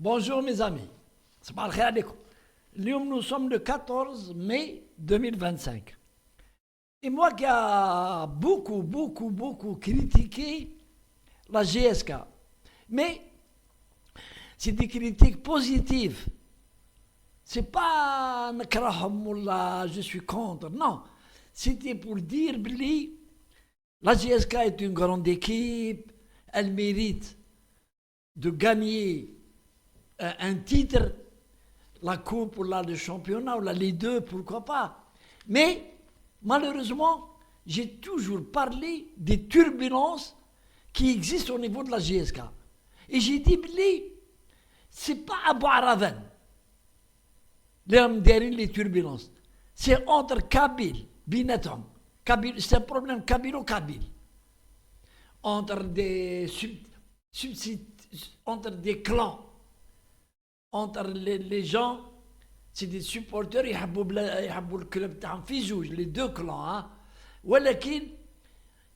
Bonjour mes amis. Sabah al-khair alaikum. Nous sommes le 14 mai 2025. Et moi qui a beaucoup critiqué la GSK. Mais c'est des critiques positives. C'est pas nakrahum ou là, je suis contre. Non. C'était pour dire Billy, la GSK est une grande équipe, elle mérite de gagner un titre, la coupe ou là, le championnat, ou là, les deux, pourquoi pas. Mais malheureusement, j'ai toujours parlé des turbulences qui existent au niveau de la GSK. Et j'ai dit, Billy, c'est pas à Boaraven, les turbulences. C'est entre Kabyles, Binatom. C'est un problème kabyle-kabyle. Entre entre des clans. Entre les gens, c'est des supporters, ils aiment le club تاعهم في جوج, les deux clans, hein. ولكن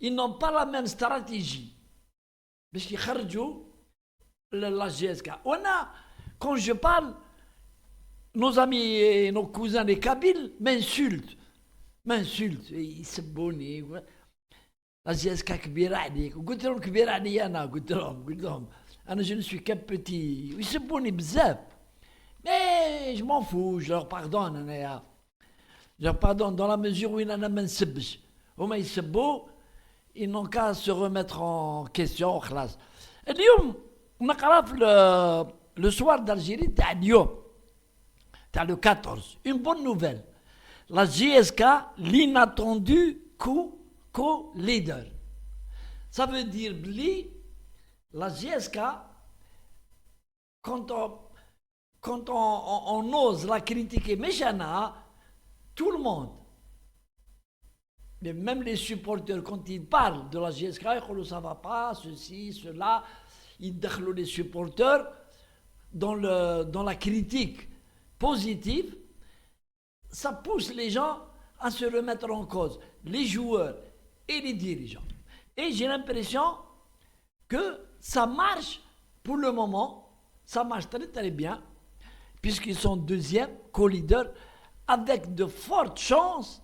ils n'ont pas la même stratégie باش يخرجوا la GSK. Quand je parle, nos amis et nos cousins les Kabyles m'insultent, يسبوني. La GSK كبيرة عليك. قلت لهم كبيرة علي أنا. قلت لهم أنا je ne suis qu'un petit. يسبوني بزاف. Mais je m'en fous, je leur pardonne. Je leur pardonne dans la mesure où أنا ما نسبش. هما يسبوا, ils n'ont qu'à se remettre en question. خلاص. اليوم نقرا في le soir d'Algérie تاع اليوم تاع le 14. Une bonne nouvelle. La GSK, l'inattendu co-leader. Ça veut dire, Bli, la GSK, quand on ose la critiquer, mais tout le monde, même les supporters, quand ils parlent de la GSK, ils disent ça va pas, ceci, cela, ils déclarent les supporters dans la critique positive. Ça pousse les gens à se remettre en cause, les joueurs et les dirigeants. Et j'ai l'impression que ça marche pour le moment, ça marche très bien, puisqu'ils sont deuxième, co-leader, avec de fortes chances,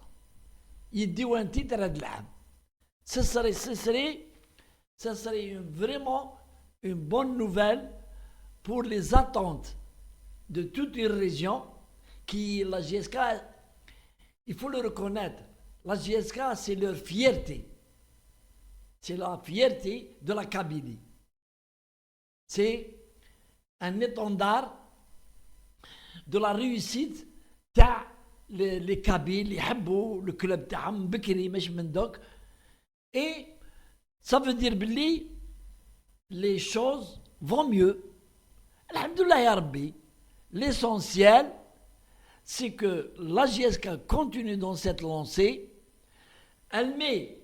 ils disent un titre à de l'âme. Ce serait vraiment une bonne nouvelle pour les attentes de toute une région qui, la GSK, il faut le reconnaître, la GSK, c'est leur fierté. C'est la fierté de la Kabylie. C'est un étendard de la réussite تاع les Kabyles, يحبوا le club تاعهم بكري مش من دوك. Et ça veut dire بلي les choses vont mieux. Alhamdoulilah ya Rabbi. L'essentiel, c'est que la GSK continue dans cette lancée. Elle met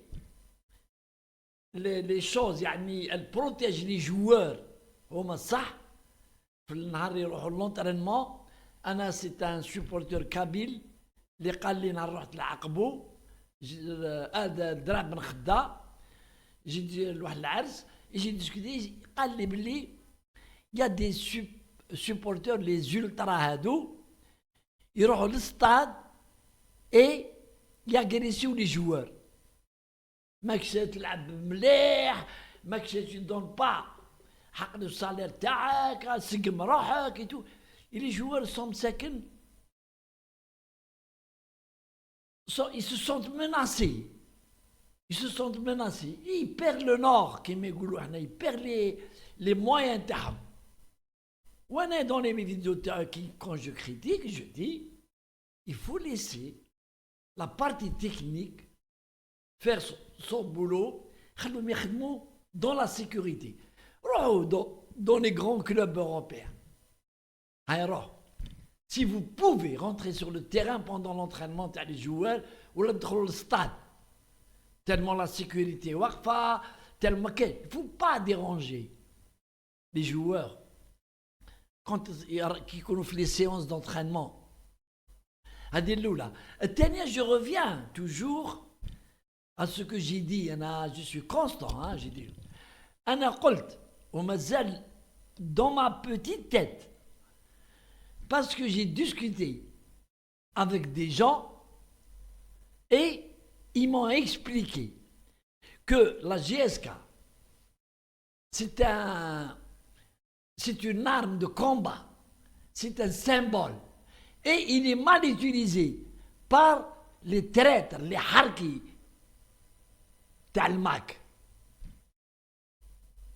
les choses, elle protège les joueurs. هما صح في النهار يروحوا لونترينمون. أنا c'est un supporter kabyle اللي قال لي نهار رحت لعقبو هذا دراب بن خدا جيت لواحد العرس يجي ديسكوتي قال لي بلي يا دي supporters les ultras هادو يروحوا للستاد et ياغريسيو لي جوار. ماكش تلعب مليح, ماكش تدون با حق السالير تاعك, سقم روحك et tout. Et les joueurs sont مساكن, ils se sentent menacés. Ils perdent le nord, ils perdent les moyens تاعهم. وانا dans les vidéos quand je critique, je dis il faut laisser la partie technique faire son boulot, خلوهم يخدموا dans la sécurité. Dans les grands clubs européens. Alors, si vous pouvez rentrer sur le terrain pendant l'entraînement des joueurs ou le stade, tellement la sécurité واقفة, tellement qu'il ne faut pas déranger les joueurs quand qui connaissent les séances d'entraînement. Je reviens toujours à ce que j'ai dit. Je suis constant. J'ai dit. أنا قلت وما زال dans ma petite tête, parce que j'ai discuté avec des gens et ils m'ont expliqué que la GSK, c'est une arme de combat, c'est un symbole. Et il est mal utilisé par les traîtres, les harkis, Talmak.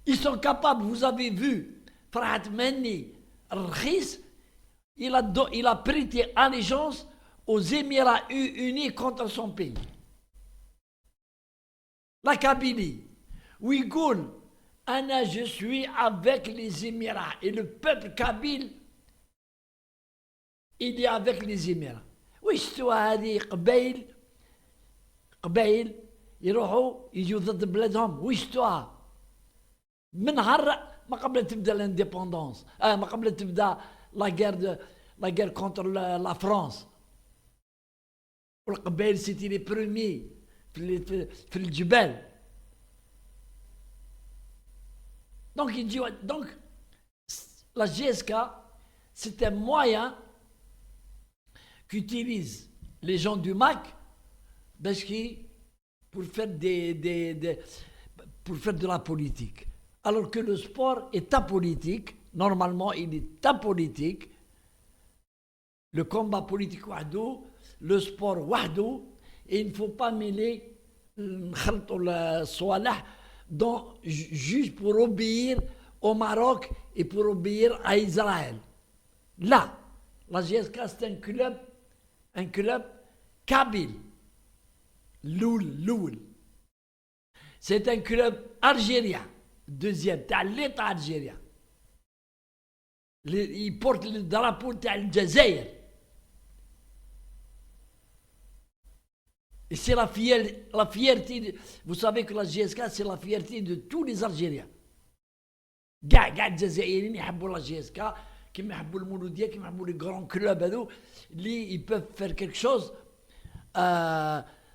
Ils sont capables, vous avez vu, Farhat Menni, Rkhis, il a prêté allégeance aux Émirats unis contre son pays. La Kabylie, Ouïghoul, Anna, je suis avec les Émirats. Et le peuple kabyle, il est avec les Émirats. ويشتوا هذه قبائل يروحوا يجوا ضد بلادهم ويشتوها من نهار ما قبل تبدا الانديبوندونس ما قبل تبدا لا غير كونتر لا فرانس والقبائل سيتي لي بروميي في الجبال. Donc, la GSK, c'est un moyen qu'utilisent les gens du MAC pour faire, pour faire de la politique. Alors que le sport est apolitique, normalement il est apolitique, le combat politique wahdo, le sport wahdo, et il ne faut pas mêler le soalah juste pour obéir au Maroc et pour obéir à Israël. Là, la GSK c'est un club kabyle. Loul. C'est un club algérien, deuxième, t'as l'État algérien. Il porte le drapeau de l'Algérie. Et c'est la fierté, vous savez que la GSK, c'est la fierté de tous les Algériens. كاع الجزائريين يحبوا la GSK كيما يحبوا المولودية كيما يحبوا les grands clubs هذو اللي ils peuvent faire quelque chose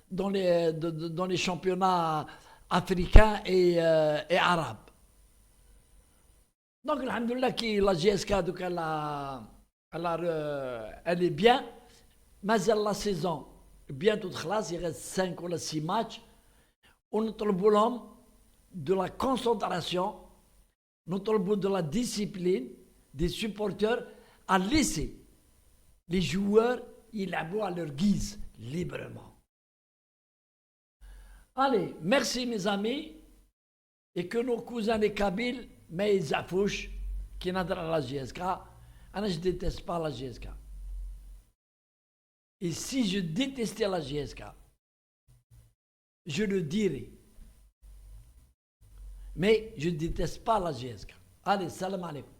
dans les championnats africains et arabes. Donc alhamdoulilah que la GSK donc elle est bien. مازال la saison bientôt خلاص, il reste 5 ou 6 matchs. ونطلبوا لهم de la concentration, نطلبوا de la discipline des supporters à laisser les joueurs يلعبوا à leur guise librement. Allez, merci mes amis, et que nos cousins les Kabyles ما يزعفوش كي نهضر على la GSK. أنا je déteste pas la GSK. Et si je détestais la GSK, je le dirais. Mais je ne déteste pas la GSK. Allez, salam alaikum.